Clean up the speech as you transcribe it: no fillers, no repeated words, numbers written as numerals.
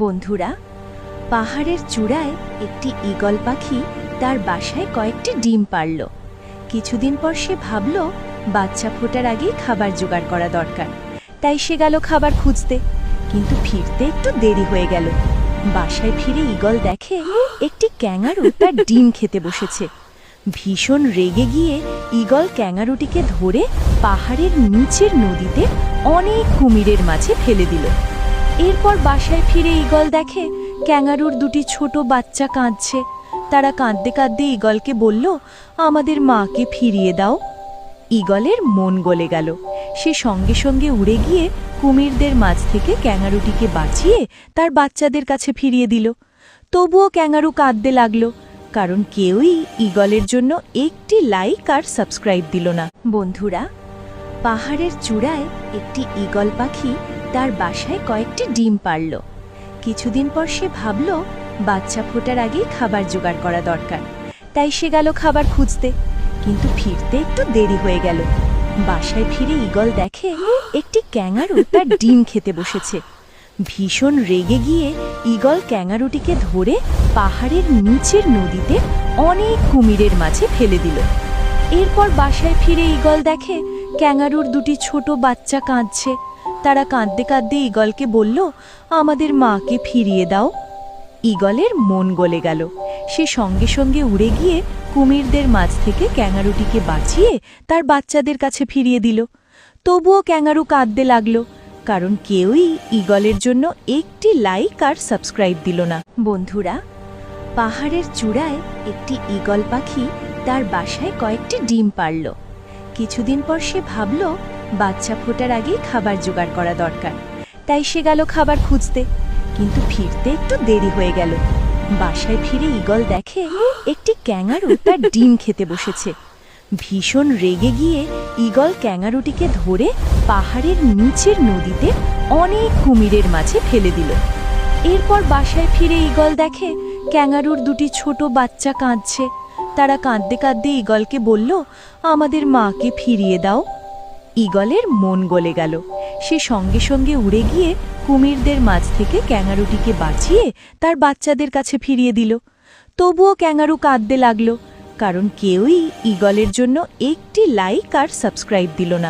বন্ধুরা, পাহাড়ের চূড়ায় একটি ঈগল পাখি তার বাসায় কয়েকটি ডিম পাড়ল। কিছুদিন পর সে ভাবল বাচ্চা ফোটার আগেই খাবার জোগাড় করা দরকার। তাই সে গেল খাবার খুঁজতে, কিন্তু ফিরতে একটু দেরি হয়ে গেল। বাসায় ফিরে ঈগল দেখে একটি ক্যাঙারু তার ডিম খেতে বসেছে। ভীষণ রেগে গিয়ে ঈগল ক্যাঙারুটিকে ধরে পাহাড়ের নিচের নদীতে অনেক কুমিরের মাঝে ফেলে দিল। এরপর বাসায় ফিরে ঈগল দেখে ক্যাঙারুর দুটি ছোট বাচ্চা কাঁদছে। তারা কাঁদতে কাঁদতে ঈগলকে বলল, আমাদের মাকে ফিরিয়ে দাও। ঈগলের মন গলে গেল। সে সঙ্গে সঙ্গে উড়ে গিয়ে কুমিরদের মাঝ থেকে ক্যাঙারুটিকে বাঁচিয়ে তার বাচ্চাদের কাছে ফিরিয়ে দিল। তবুও ক্যাঙারু কাঁদতে লাগলো, কারণ কেউই ঈগলের জন্য একটি লাইক আর সাবস্ক্রাইব দিল না। বন্ধুরা, পাহাড়ের চূড়ায় একটি ঈগল পাখি তার বাসায় কয়েকটি ডিম পাড়ল। কিছুদিন পর সে ভাবল বাচ্চা ফোটার আগেই খাবার জোগাড় করা দরকার। তাই সে গেল খাবার খুঁজতে, কিন্তু ফিরতে একটু দেরি হয়ে গেল। বাসায় ফিরে ঈগল দেখে একটি ক্যাঙারু তার ডিম খেতে বসেছে। ভীষণ রেগে গিয়ে ঈগল ক্যাঙারুটিকে ধরে পাহাড়ের নিচের নদীতে অনেক কুমিরের মাঝে ফেলে দিল। এরপর বাসায় ফিরে ঈগল দেখে ক্যাঙারুর দুটি ছোট বাচ্চা কাঁদছে। তারা কাঁদতে কাঁদতে ঈগলকে বলল, আমাদের মাকে ফিরিয়ে দাও। ঈগলের মন গলে গেল। সে সঙ্গে সঙ্গে উড়ে গিয়ে কুমিরদের মাঝ থেকে ক্যাঙারুটিকে বাঁচিয়ে তার বাচ্চাদের কাছে ফিরিয়ে দিল। তবুও ক্যাঙারু কাঁদতে লাগলো, কারণ কেউই ঈগলের জন্য একটি লাইক আর সাবস্ক্রাইব দিল না। বন্ধুরা, পাহাড়ের চূড়ায় একটি ঈগল পাখি তার বাসায় কয়েকটি ডিম পাড়ল। কিছুদিন পর সে ভাবল বাচ্চা ফোটার আগেই খাবার জোগাড় করা দরকার। তাই সে গেল খাবার খুঁজতে, কিন্তু ফিরতে একটু দেরি হয়ে গেল। বাসায় ফিরে ঈগল দেখে একটি ক্যাঙারু তার ডিম খেতে বসেছে। ভীষণ রেগে গিয়ে ঈগল ক্যাঙারুটিকে ধরে পাহাড়ের নিচের নদীতে অনেক কুমিরের মাঝে ফেলে দিল। এরপর বাসায় ফিরে ঈগল দেখে ক্যাঙারুর দুটি ছোট বাচ্চা কাঁদছে। তারা কাঁদতে কাঁদতে ঈগলকে বলল, আমাদের মাকে ফিরিয়ে দাও। ঈগলের মন গলে গেল। সে সঙ্গে সঙ্গে উড়ে গিয়ে কুমিরদের মাঝ থেকে ক্যাঙারুটিকে বাঁচিয়ে তার বাচ্চাদের কাছে ফিরিয়ে দিল। তবুও ক্যাঙারু কাঁদতে লাগলো, কারণ কেউই ঈগলের জন্য একটি লাইক আর সাবস্ক্রাইব দিল না।